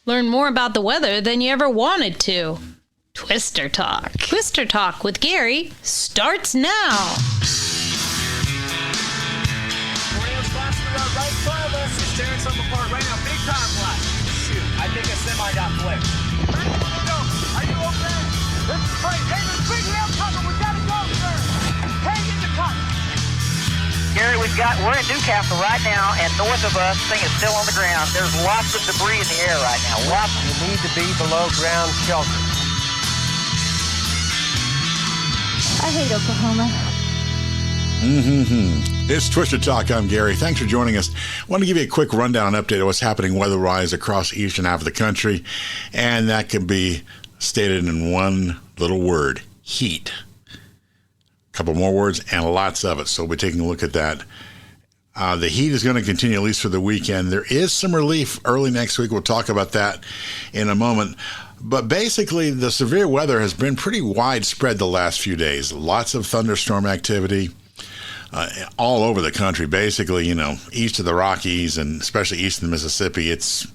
Learn more about the weather than you ever wanted to. Twister Talk. Twister Talk with Gary starts now. Tornado's blasting around right in front of us. It's tearing something apart right now. Big time blast. Shoot, I think a semi got flipped. Are you okay? This is great. Hey, there's big hail coming. We gotta go, sir. Hang in the cut. Gary, we're in Newcastle right now, and north of us, thing is still on the ground. There's lots of debris in the air right now. Lots. You need to be below ground shelter. I hate Oklahoma. It's Twister Talk. I'm Gary. Thanks for joining us. I want to give you a quick rundown update of what's happening weather-wise across the eastern half of the country, and that can be stated in one little word: heat. Couple more words and lots of it. So we'll be taking a look at that. The heat is going to continue at least for the weekend. There is some relief early next week. We'll talk about that in a moment. But basically, the severe weather has been pretty widespread the last few days. Lots of thunderstorm activity all over the country. Basically, east of the Rockies and especially east of the Mississippi, it's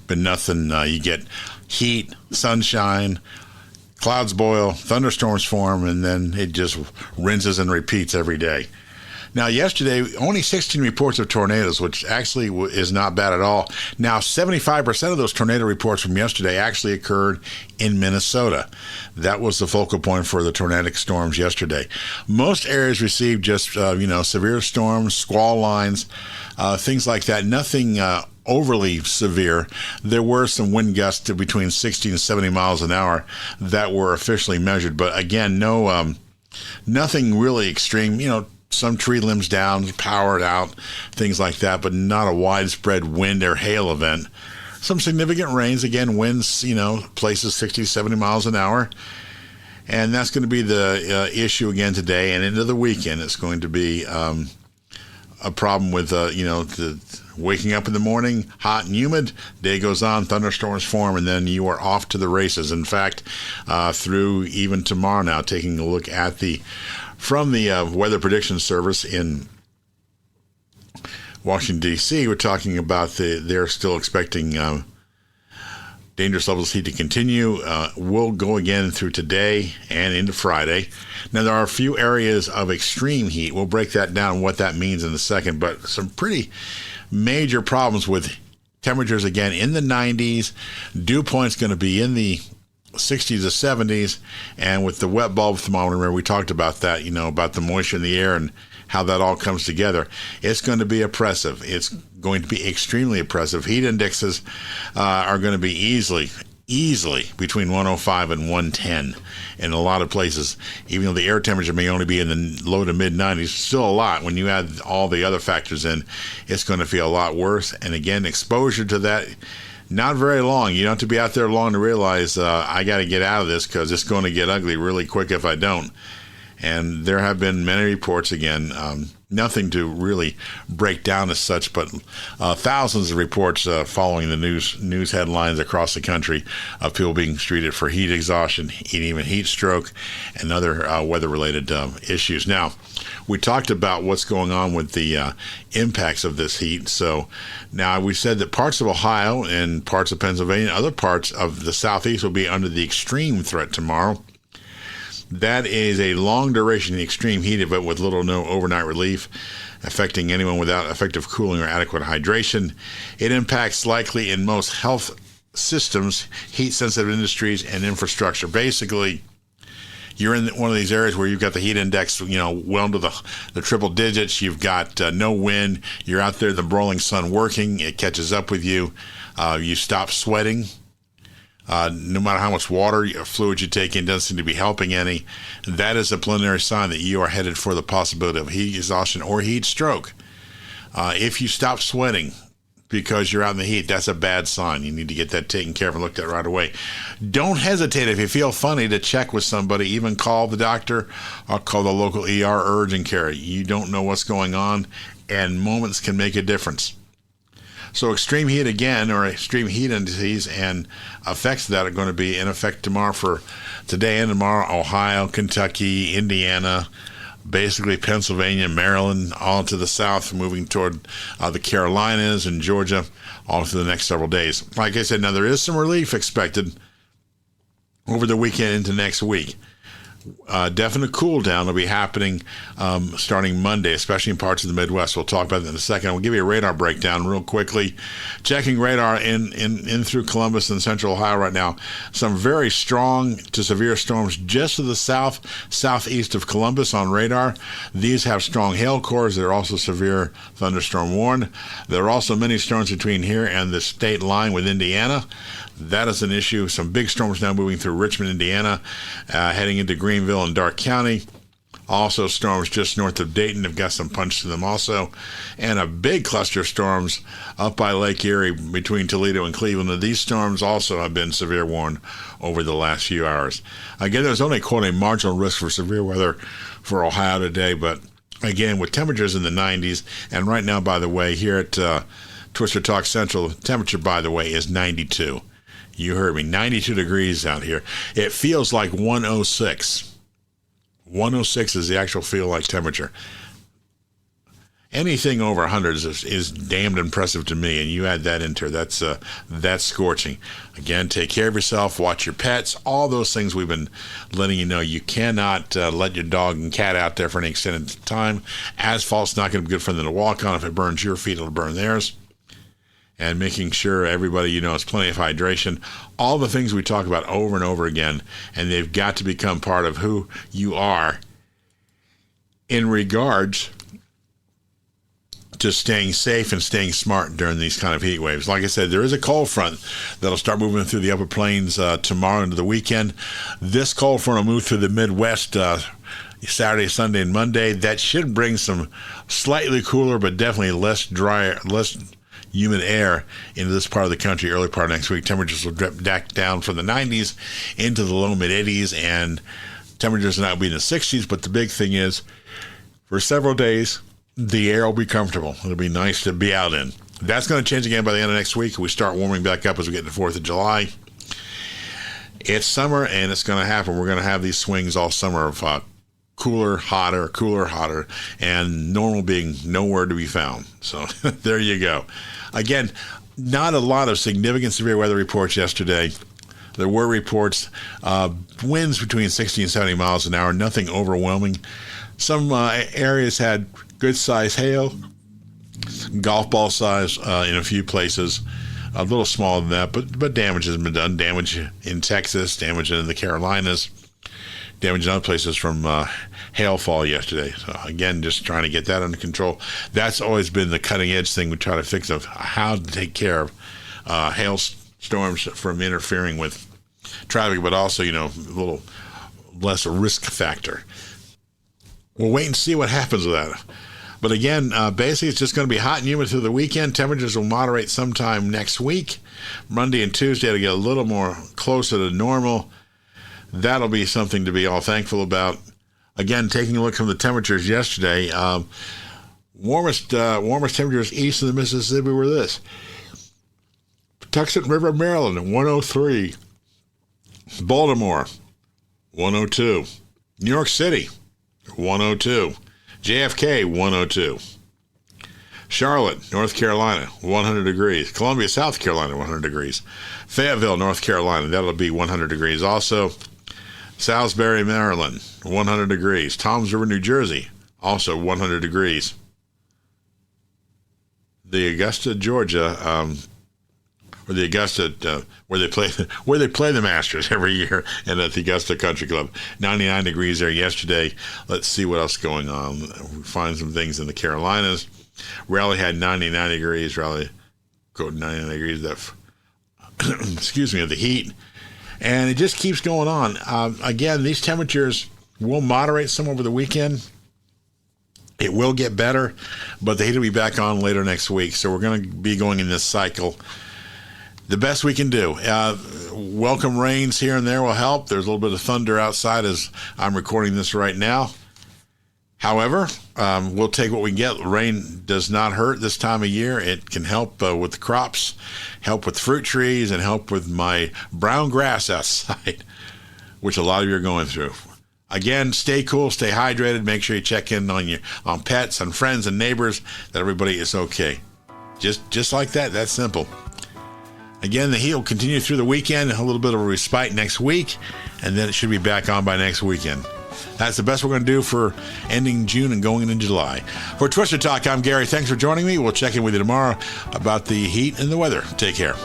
been nothing. You get heat, sunshine, clouds boil, thunderstorms form, and then it just rinses and repeats every day. Now, yesterday, only 16 reports of tornadoes, which actually is not bad at all. Now, 75% of those tornado reports from yesterday actually occurred in Minnesota. That was the focal point for the tornadic storms yesterday. Most areas received just, severe storms, squall lines, things like that. Nothing overly severe. There were some wind gusts to between 60 and 70 miles an hour that were officially measured. But again, nothing really extreme. Some tree limbs down, powered out, things like that, but not a widespread wind or hail event. Some significant rains, again, winds, places 60, 70 miles an hour. And that's going to be the issue again today and into the weekend. It's going to be a problem with, the waking up in the morning, hot and humid, day goes on, thunderstorms form, and then you are off to the races. In fact, through even tomorrow now, taking a look at from the Weather Prediction Service in Washington, D.C., we're talking about they're still expecting dangerous levels of heat to continue. Will go again through today and into Friday. Now, there are a few areas of extreme heat. We'll break that down, what that means in a second, but some pretty major problems with temperatures again in the 90s. Dew point's going to be in the 60s to 70s, and with the wet bulb thermometer, we talked about that, about the moisture in the air and how that all comes together. It's going to be oppressive. It's going to be extremely oppressive. Heat indexes are going to be easily between 105 and 110 in a lot of places. Even though the air temperature may only be in the low to mid 90s, still a lot. When you add all the other factors in, it's going to feel a lot worse. And again, exposure to that, not very long. You don't have to be out there long to realize I got to get out of this because it's going to get ugly really quick if I don't. And there have been many reports, again, nothing to really break down as such, but thousands of reports following the news headlines across the country of people being treated for heat exhaustion, even heat stroke, and other weather-related issues. Now, we talked about what's going on with the impacts of this heat. So now we said that parts of Ohio and parts of Pennsylvania, other parts of the southeast will be under the extreme threat tomorrow. That is a long duration extreme heat event with little or no overnight relief, affecting anyone without effective cooling or adequate hydration. It impacts likely in most health systems, heat-sensitive industries, and infrastructure. Basically, you're in one of these areas where you've got the heat index, well into the triple digits. You've got no wind. You're out there, the broiling sun working. It catches up with you. You stop sweating. No matter how much water fluid you take in, doesn't seem to be helping any. That is a preliminary sign that you are headed for the possibility of heat exhaustion or heat stroke. If you stop sweating because you're out in the heat, that's a bad sign. You need to get that taken care of and looked at right away. Don't hesitate if you feel funny to check with somebody, even call the doctor or call the local ER urgent care. You don't know what's going on, and moments can make a difference. So extreme heat again, or extreme heat indices and effects of that are going to be in effect tomorrow for today and tomorrow. Ohio, Kentucky, Indiana, basically Pennsylvania, Maryland, all to the south, moving toward the Carolinas and Georgia, all through the next several days. Like I said, now there is some relief expected over the weekend into next week. Definite cool down will be happening starting Monday, especially in parts of the Midwest. We'll talk about that in a second. I'll give you a radar breakdown real quickly. Checking radar in through Columbus and central Ohio right now. Some very strong to severe storms just to the southeast of Columbus on radar. These have strong hail cores. They're also severe thunderstorm warned. There are also many storms between here and the state line with Indiana. That is an issue. Some big storms now moving through Richmond, Indiana, heading into Greenville and Dark County. Also, storms just north of Dayton have got some punch to them also. And a big cluster of storms up by Lake Erie between Toledo and Cleveland. And these storms also have been severe warned over the last few hours. Again, there's only, quote, a marginal risk for severe weather for Ohio today. But again, with temperatures in the 90s, and right now, by the way, here at Twister Talk Central, the temperature, by the way, is 92. You heard me, 92 degrees out here. It feels like 106. 106 is the actual feel-like temperature. Anything over 100 is damned impressive to me, and you add that into it, that's scorching. Again, take care of yourself, watch your pets, all those things we've been letting you know. You cannot let your dog and cat out there for any extended time. Asphalt's not going to be good for them to walk on. If it burns your feet, it'll burn theirs. And making sure everybody, has plenty of hydration. All the things we talk about over and over again, and they've got to become part of who you are in regards to staying safe and staying smart during these kind of heat waves. Like I said, there is a cold front that'll start moving through the upper plains tomorrow into the weekend. This cold front will move through the Midwest Saturday, Sunday, and Monday. That should bring some slightly cooler, but definitely less dry, less humid air into this part of the country early part of next week. Temperatures will drop back down from the 90s into the low mid 80s, and temperatures will now be in the 60s. But the big thing is, for several days, the air will be comfortable. It'll be nice to be out in. That's going to change again by the end of next week. We start warming back up as we get to the 4th of July. It's summer, and it's going to happen. We're going to have these swings all summer of cooler, hotter, and normal being nowhere to be found. So there you go. Again, not a lot of significant severe weather reports yesterday. There were reports, winds between 60 and 70 miles an hour, nothing overwhelming. Some areas had good-sized hail, golf ball size in a few places, a little smaller than that, but damage has been done. Damage in Texas, damage in the Carolinas, damage in other places from hailfall yesterday. So again, just trying to get that under control. That's always been the cutting edge thing we try to fix, of how to take care of hailstorms from interfering with traffic, but also, a little less risk factor. We'll wait and see what happens with that. But again, basically it's just going to be hot and humid through the weekend. Temperatures will moderate sometime next week. Monday and Tuesday to get a little more closer to normal. That'll be something to be all thankful about. Again, taking a look from the temperatures yesterday, warmest temperatures east of the Mississippi were this. Patuxent River, Maryland, 103. Baltimore, 102. New York City, 102. JFK, 102. Charlotte, North Carolina, 100 degrees. Columbia, South Carolina, 100 degrees. Fayetteville, North Carolina, that'll be 100 degrees also. Salisbury, Maryland, 100 degrees. Toms River, New Jersey, also 100 degrees. The Augusta, Georgia, or the Augusta, where they play the Masters every year, and at the Augusta Country Club, 99 degrees there yesterday. Let's see what else is going on. We find some things in the Carolinas. Raleigh had 99 degrees. Raleigh go 99 degrees. That excuse me, of the heat. And it just keeps going on. Again, these temperatures will moderate some over the weekend. It will get better, but the heat will be back on later next week. So we're going to be going in this cycle. The best we can do. Welcome rains here and there will help. There's a little bit of thunder outside as I'm recording this right now. However, we'll take what we can get. Rain does not hurt this time of year. It can help with the crops, help with fruit trees, and help with my brown grass outside, which a lot of you are going through. Again, stay cool, stay hydrated. Make sure you check in on pets, on friends and neighbors, that everybody is okay. Just like that. That's simple. Again, the heat will continue through the weekend, a little bit of a respite next week, and then it should be back on by next weekend. That's the best we're going to do for ending June and going into July. For Twister Talk, I'm Gary. Thanks for joining me. We'll check in with you tomorrow about the heat and the weather. Take care.